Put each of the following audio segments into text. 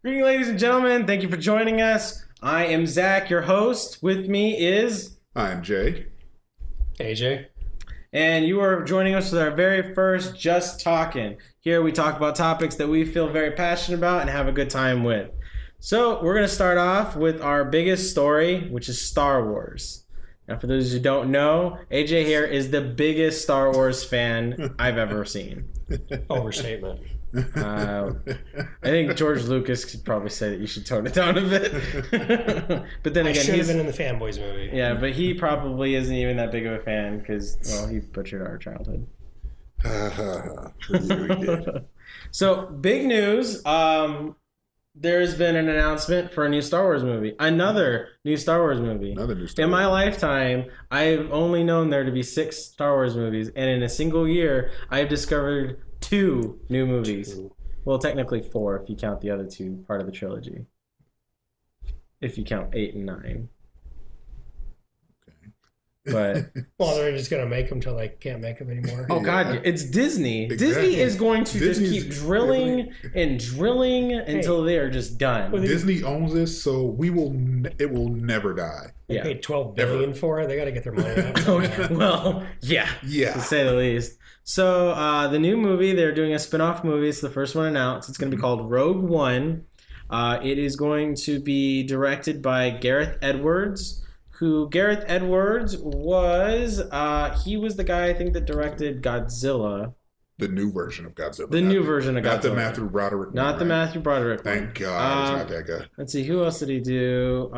Greetings, ladies and gentlemen. Thank you for joining us. I am Zach, your host. With me is... I'm Jay. AJ. And you are joining us with our very first Just Talkin'. Here we talk about topics that we feel very passionate about and have a good time with. So we're going to start off with our biggest story, which is Star Wars. Now, for those who don't know, AJ here is the biggest Star Wars fan I've ever seen. Overstatement. I think George Lucas could probably say that you should tone it down a bit. But then I again, should have been in the Fanboys movie. yeah, but he probably isn't even that big of a fan because, well, he butchered our childhood. So, big news. There's been an announcement for a new Star Wars movie. Another new Star Wars movie. In my lifetime, I've only known there to be 6 Star Wars movies, and in a single year, I've discovered 2 new movies. Well, technically 4 if you count the other 2 part of the trilogy. If you count 8 and 9. But well, they're just gonna make them till they can't make them anymore. oh god, it's Disney. Exactly. Disney is going to Disney's just keep drilling and drilling until they are just done. Well, Disney owns this, so it will never die. They Yeah. paid $12 billion for it. They got to get their money out. Okay, well, yeah, Yeah. to say the least. So the new movie, they're doing a spin-off movie. It's the first one announced. It's going to be called Rogue One. It is going to be directed by Gareth Edwards. Gareth Edwards was, he was the guy I think that directed Godzilla. The new version of Godzilla. The new version of Godzilla. Not the Matthew Broderick. Not the Matthew Broderick one. Thank God it's not that guy. Let's see, who else did he do?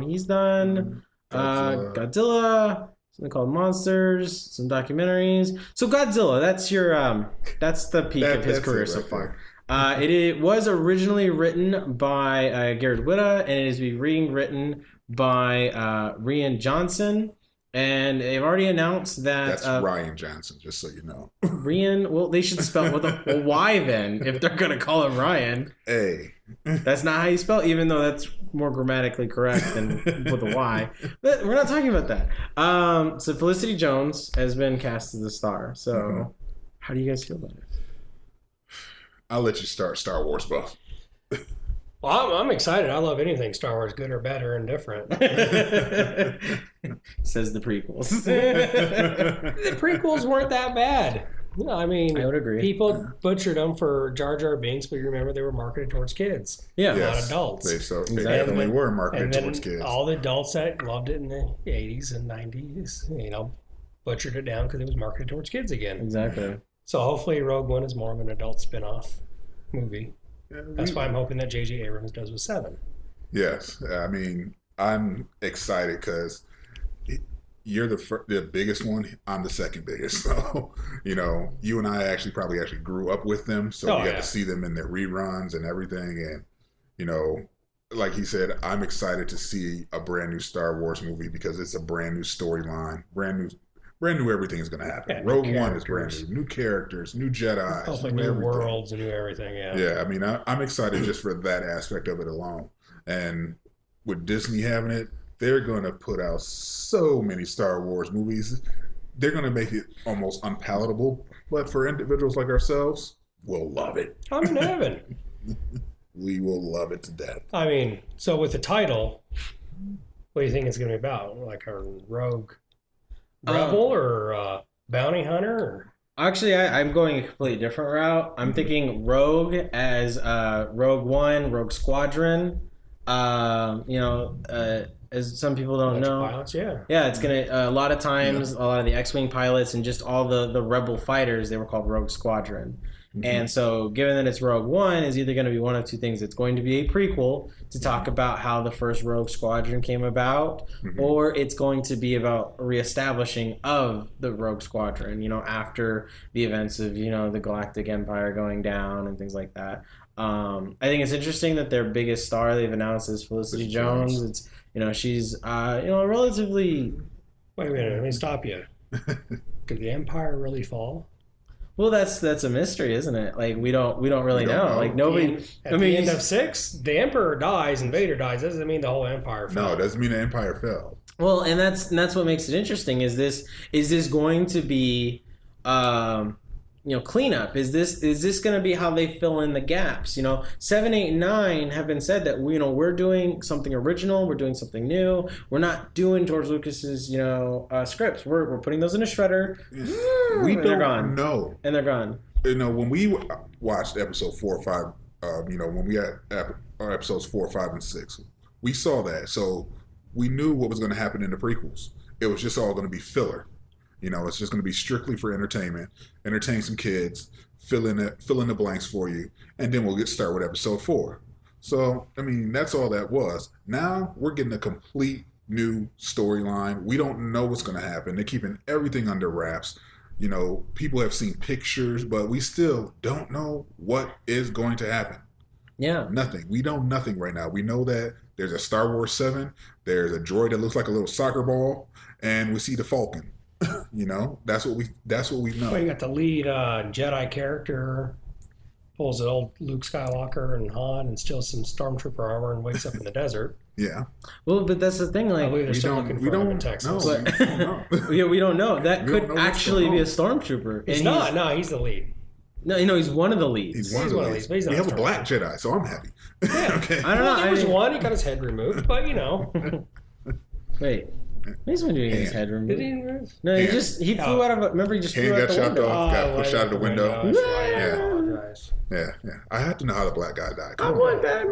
He's done Godzilla, something called Monsters, some documentaries. So Godzilla, that's the peak of his career so far. It was originally written by Garrett Whitta, and it is being written by Rian Johnson, and they've already announced that That's Ryan Johnson, just so you know. Rian, well, they should spell it with a Y then, if they're gonna call him Ryan. Hey. That's not how you spell it, even though that's more grammatically correct than with a Y. But we're not talking about that. So Felicity Jones has been cast as the star. So how do you guys feel about it? I'll let you start Star Wars buff. Well, I'm excited. I love anything Star Wars, good or bad or indifferent. Says the prequels. The prequels weren't that bad. I mean, I would agree. People butchered them for Jar Jar Binks, but you remember they were marketed towards kids. Yeah. Not adults. They definitely were marketed and towards kids. All the adults that loved it in the 80s and 90s, butchered it down because it was marketed towards kids again. Exactly. So hopefully Rogue One is more of an adult spin-off movie. That's why I'm hoping that J.J. Abrams does with 7. Yes. I mean, I'm excited because you're the biggest one. I'm the second biggest. So, you and I probably grew up with them. So we got to see them in their reruns and everything. And, like he said, I'm excited to see a brand new Star Wars movie because it's a brand new storyline, brand new everything is going to happen. Yeah, Rogue One is brand new characters, new Jedi, hopefully new worlds and new everything. Yeah, I mean, I'm excited just for that aspect of it alone. And with Disney having it, they're going to put out so many Star Wars movies. They're going to make it almost unpalatable. But for individuals like ourselves, we'll love it. I'm in heaven. We will love it to death. I mean, so with the title, what do you think it's going to be about? Like a rogue rebel or bounty hunter? Or? Actually, I'm going a completely different route. I'm thinking Rogue as Rogue One, Rogue Squadron. As some people don't know. Pilots, yeah. Yeah, it's going to, a lot of times, a lot of the X-Wing pilots and just all the rebel fighters, they were called Rogue Squadron. And so, given that it's Rogue One, is either going to be one of two things. It's going to be a prequel to talk about how the first Rogue Squadron came about, or it's going to be about reestablishing of the Rogue Squadron, after the events of, the Galactic Empire going down and things like that. I think it's interesting that their biggest star they've announced is Felicity Jones. It's, she's, relatively... Wait a minute, let me stop you. Did the Empire really fall? Well, that's a mystery, isn't it? Like we don't really know. Like nobody. At the end of 6, the Emperor dies and Vader dies. That doesn't mean the whole Empire fell. No, it doesn't mean the Empire fell. Well, and that's what makes it interesting. Is this going to be cleanup? Is this going to be how they fill in the gaps? 7, 8, 9 have been said that we're doing something original, we're doing something new. We're not doing George Lucas's scripts. We're putting those in a shredder. We and they're don't gone. know. And they're gone. When we watched episode 4 or 5, when we had episodes 4, 5, and 6, we saw that. So we knew what was going to happen in the prequels. It was just all going to be filler. It's just going to be strictly for entertainment, entertain some kids, fill in the blanks for you, and then we'll start with episode 4. So, that's all that was. Now we're getting a complete new storyline. We don't know what's going to happen. They're keeping everything under wraps. People have seen pictures, but we still don't know what is going to happen. Yeah. Nothing. We know nothing right now. We know that there's a Star Wars 7, there's a droid that looks like a little soccer ball, and we see the Falcon. That's what we know. Well, you got the lead Jedi character pulls an old Luke Skywalker and Han and steals some stormtrooper armor and wakes up in the desert. Yeah. Well, but that's the thing. I Like, believe they're still looking for him in Texas. No, we don't know. we don't know. That We don't could know what's actually going be a on. stormtrooper. He's And not. No, he's the lead. No, he's one of the leads. He's one He's of one of these. these, but he's not We have a a black Jedi, so I'm happy. Yeah. Okay. I don't know. Well, there was one. He got his head removed, but Wait. He's been doing his head removed. Did he move? No, he flew out of. Remember, he just Hand flew out got the chopped window. off. Got pushed out of the window. That's right. I Yeah. apologize. Yeah. I had to know how the black guy died. I Come on. want that.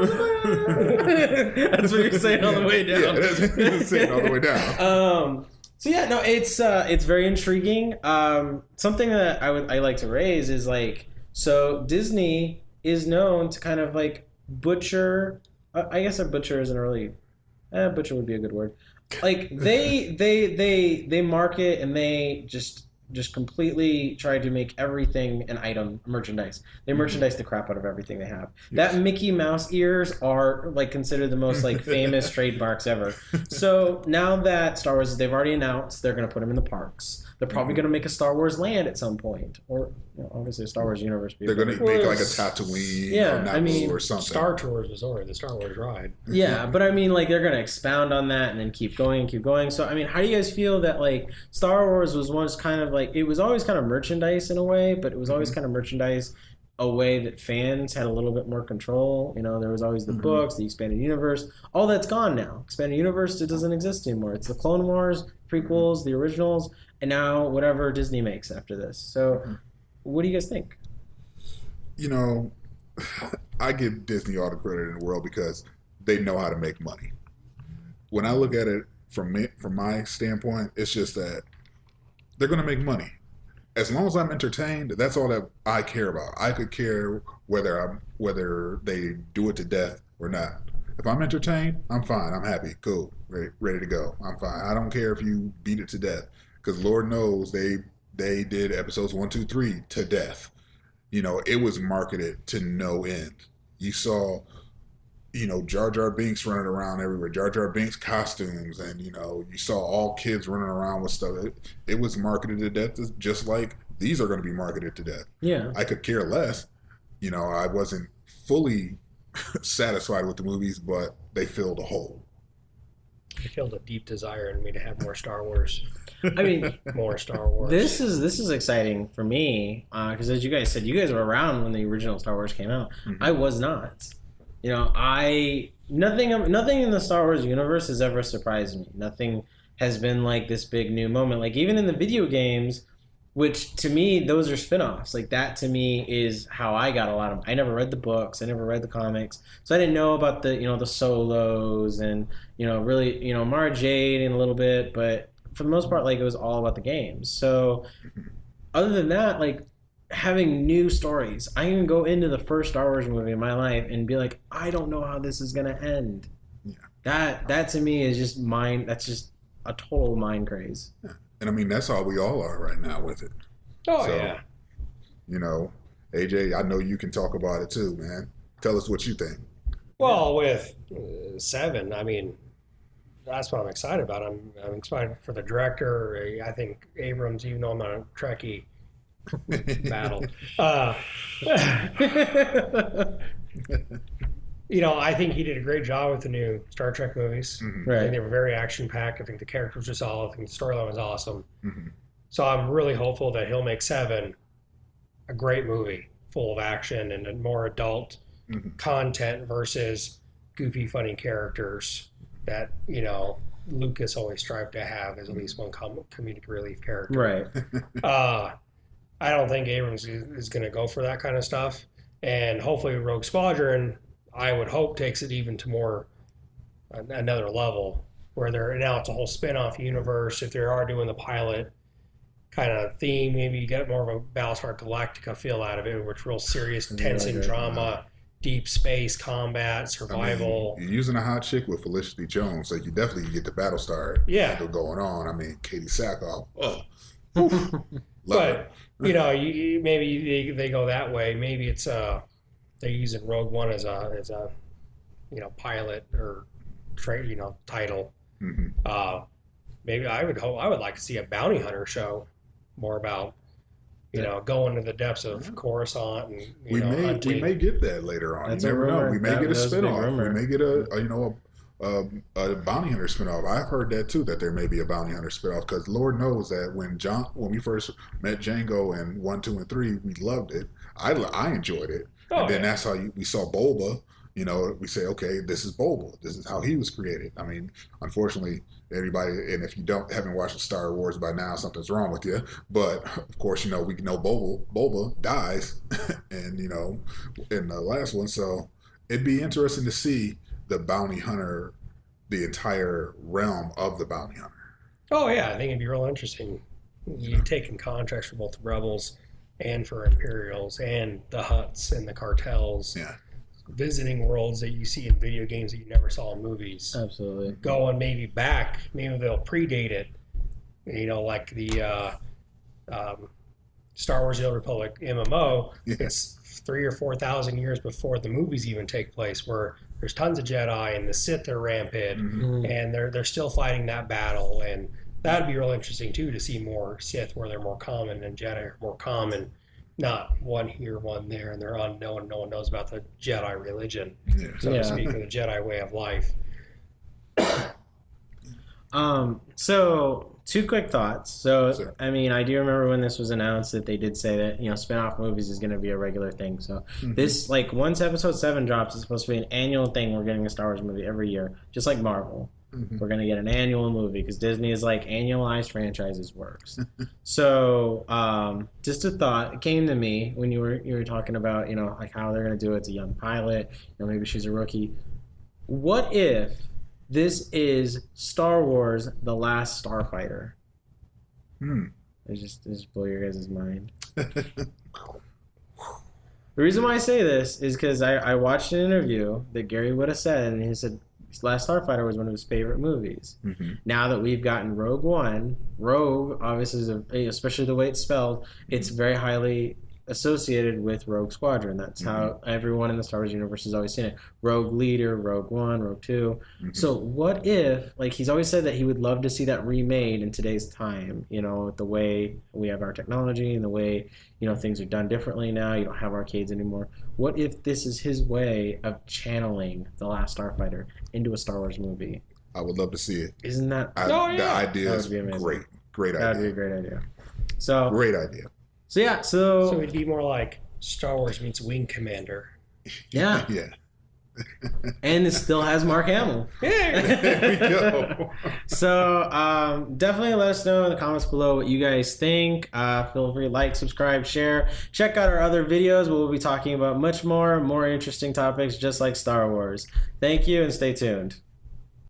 That's what you're saying all the way down. Yeah, that's what you're saying all the way down. So yeah, no, it's very intriguing. Something that I like to raise is so Disney is known to kind of butcher. I guess a butcher isn't really. Butcher would be a good word. They market and they just completely try to make everything an item, merchandise. They merchandise the crap out of everything they have. That Mickey Mouse ears are considered the most famous trademarks ever. So now that Star Wars, they've already announced they're going to put them in the parks. They're probably going to make a Star Wars land at some point, or obviously a Star Wars universe. They're going to make a Tatooine or Naboo or something. Star Tours was already the Star Wars ride. Yeah, but they're going to expound on that and then keep going. So, how do you guys feel that, Star Wars was once kind of it was always kind of merchandise in a way, but it was always kind of merchandise a way that fans had a little bit more control. There was always the books, the expanded universe. All that's gone now. Expanded universe, it doesn't exist anymore. It's the Clone Wars, prequels, the originals, and now whatever Disney makes after this. So, what do you guys think? I give Disney all the credit in the world because they know how to make money. When I look at it from my standpoint, it's just that they're going to make money. As long as I'm entertained, that's all that I care about. I could care whether they do it to death or not. If I'm entertained, I'm fine. I'm happy. Cool. Ready to go. I'm fine. I don't care if you beat it to death, because Lord knows they did episodes 1, 2, 3 to death. It was marketed to no end. You saw, Jar Jar Binks running around everywhere. Jar Jar Binks costumes, and you saw all kids running around with stuff. It was marketed to death, just like these are going to be marketed to death. Yeah, I could care less. I wasn't fully satisfied with the movies, but they filled a hole. I felt a deep desire in me to have more Star Wars. I more Star Wars. This is exciting for me because, as you guys said, you guys were around when the original Star Wars came out. I was not. Nothing in the Star Wars universe has ever surprised me. Nothing has been this big new moment. Even in the video games, which to me those are spin-offs. That to me is how I got a lot of them. I never read the books, I never read the comics, so I didn't know about the the solos and really Mara Jade and a little bit, but for the most part it was all about the games. So other than that, having new stories, I can go into the first Star Wars movie in my life and be I don't know how this is gonna end. Yeah. That to me is just that's just a total mind craze. Yeah. And that's how we all are right now with it. Oh, so, yeah. AJ, I know you can talk about it too, man. Tell us what you think. Well, with 7, that's what I'm excited about. I'm excited for the director. I think Abrams, even though I'm not a Trekkie, battle. I think he did a great job with the new Star Trek movies. Mm-hmm. Right. I think they were very action-packed. I think the characters were solid. I think the storyline was awesome. Mm-hmm. So I'm really hopeful that he'll make 7 a great movie full of action and a more adult content versus goofy, funny characters that, Lucas always strived to have as at least one comedic relief character. Right. I don't think Abrams is going to go for that kind of stuff. And hopefully Rogue Squadron, I would hope, takes it even to more another level where now it's a whole spin-off universe. If they are doing the pilot kind of theme, maybe you get more of a Battlestar Galactica feel out of it, which real serious, tensing drama, deep space combat, survival. I mean, you're using a hot chick with Felicity Jones, so you definitely get the Battlestar angle going on. I mean, Katie Sackhoff. But maybe they go that way. Maybe it's they're using Rogue One as a pilot or title. Maybe I would like to see a bounty hunter show more about going to the depths of Coruscant and we may get that later on. That's you never know. We may get a spinoff. We may get a bounty hunter spinoff. I've heard that too, that there may be a bounty hunter spinoff, because Lord knows that when we first met Django in 1, 2, and 3, we loved it. I enjoyed it. And then that's how we saw Boba. We say, okay, this is Boba. This is how he was created. I mean, unfortunately, everybody, and if you haven't watched Star Wars by now, something's wrong with you. But of course, we know Boba dies, and in the last one. So it'd be interesting to see the bounty hunter, the entire realm of the bounty hunter. Oh yeah, I think it'd be real interesting. You taking contracts for both the rebels and for Imperials and the Hutts and the cartels. Yeah. Visiting worlds that you see in video games that you never saw in movies. Absolutely. Going maybe back, maybe they'll predate it. Like the Star Wars: The Old Republic MMO. Yeah. It's 3,000 or 4,000 years before the movies even take place, where there's tons of Jedi and the Sith are rampant, and they're still fighting that battle. And that'd be real interesting too, to see more Sith where they're more common and Jedi are more common. Not one here, one there, and they're unknown. No one knows about the Jedi religion, so to speak, or the Jedi way of life. So 2 quick thoughts. So, sure. I mean, I do remember when this was announced that they did say that, spin-off movies is going to be a regular thing. So this, once episode 7 drops, it's supposed to be an annual thing. We're getting a Star Wars movie every year, just like Marvel. We're going to get an annual movie because Disney is like annualized franchises works. So just a thought, it came to me when you were talking about, how they're going to do it. It's a young pilot, maybe she's a rookie. What if this is Star Wars: The Last Starfighter? It just blow your guys' mind. The reason why I say this is because I watched an interview that Gary would have said, and he said Last Starfighter was one of his favorite movies. Now that we've gotten Rogue One, Rogue obviously especially the way it's spelled, it's very highly associated with Rogue Squadron. That's how everyone in the Star Wars universe has always seen it. Rogue Leader, Rogue One, Rogue Two. So what if, he's always said that he would love to see that remade in today's time, with the way we have our technology and the way, things are done differently now. You don't have arcades anymore. What if this is his way of channeling The Last Starfighter into a Star Wars movie? I would love to see it. Isn't that... The idea is great. Great idea. That would be a great idea. So great idea. So yeah, so it'd be more like Star Wars meets Wing Commander. Yeah. Yeah. And it still has Mark Hamill. Yeah. There we go. So definitely let us know in the comments below what you guys think. Feel free to like, subscribe, share. Check out our other videos. We'll be talking about much more interesting topics just like Star Wars. Thank you and stay tuned.